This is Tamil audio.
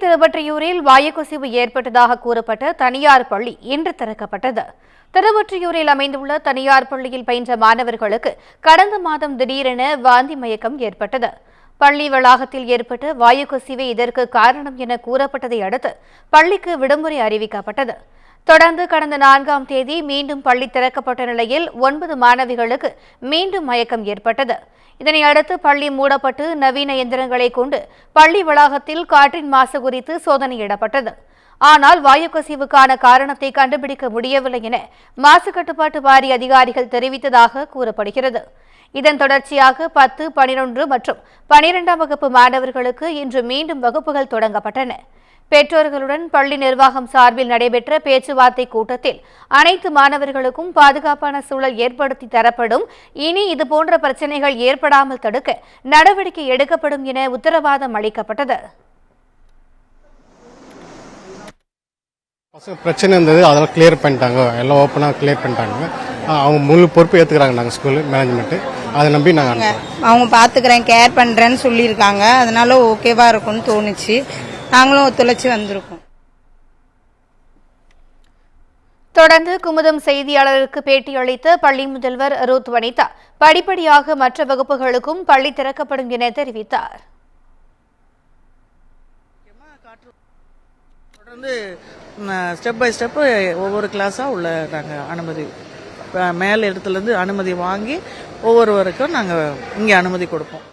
திருவொற்றியூரில் வாயுக்கசிவு ஏற்பட்டதாக கூறப்பட்ட தனியார் பள்ளி இன்று திறக்கப்பட்டது. திருவொற்றியூரில் அமைந்துள்ள தனியார் பள்ளியில் பயின்ற மாணவர்களுக்கு கடந்த மாதம் திடீரென வாந்தி மயக்கம் ஏற்பட்டது. பள்ளி வளாகத்தில் ஏற்பட்ட வாயுக்கசிவே இதற்கு காரணம் என கூறப்பட்டதை அடுத்து பள்ளிக்கு விடுமுறை அறிவிக்கப்பட்டது. தொடர்ந்து கடந்த 4ஆம் தேதி மீண்டும் பள்ளி திறக்கப்பட்ட நிலையில் 9 மாணவிகளுக்கு மீண்டும் மயக்கம் ஏற்பட்டது. இதனையடுத்து பள்ளி மூடப்பட்டு நவீன எந்திரங்களை கொண்டு பள்ளி வளாகத்தில் காற்றின் மாசு குறித்து சோதனையிடப்பட்டது. ஆனால் வாயுக்கசிவுக்கான காரணத்தை கண்டுபிடிக்க முடியவில்லை என மாசு கட்டுப்பாட்டு வாரிய அதிகாரிகள் தெரிவித்ததாக கூறப்படுகிறது. இதன் தொடர்ச்சியாக 10, 11 மற்றும் 12ஆம் வகுப்பு மாணவர்களுக்கு இன்று மீண்டும் வகுப்புகள் தொடங்கப்பட்டன. பெற்றோர்களுடன் பள்ளி நிர்வாகம் சார்பில் நடைபெற்ற பேச்சுவார்த்தை கூட்டத்தில் அனைத்து மாணவர்களுக்கும் பாதுகாப்பான சூழல் ஏற்படுத்தி தரப்படும், இனி இதுபோன்ற பிரச்சனைகள் ஏற்படாமல் தடுக்க நடவடிக்கை எடுக்கப்படும் என உத்தரவாதம் அளிக்கப்பட்டது. பிரச்சனை இருந்தது, அதெல்லாம் கிளியர் பண்ணிட்டாங்க. எல்லாம் ஓப்பனாக கிளியர் பண்ணிட்டாங்க. அவங்க முழு பொறுப்பு ஏற்றுக்கிறாங்க. நாங்கள் ஸ்கூல் மேனேஜ்மெண்ட்டு அதை நம்பி நாங்கள் அவங்க பார்த்துக்கிறேன், கேர் பண்ணுறேன்னு சொல்லியிருக்காங்க. அதனால ஓகேவா இருக்கும்னு தோணுச்சு. நாங்களும் ஒத்துழைச்சி வந்திருக்கோம். தொடர்ந்து குமுதம் செய்தியாளருக்கு பேட்டியளித்த பள்ளி முதல்வர் ரூத் வனிதா படிப்படியாக மற்ற வகுப்புகளுக்கும் பள்ளி திறக்கப்படும் என தெரிவித்தார். தொடர்ந்து ஸ்டெப் பை ஸ்டெப் ஒவ்வொரு கிளாஸாக உள்ள நாங்கள் அனுமதி மேல் இடத்துலேருந்து அனுமதி வாங்கி ஒவ்வொருவருக்கும் நாங்கள் இங்கே அனுமதி கொடுப்போம்.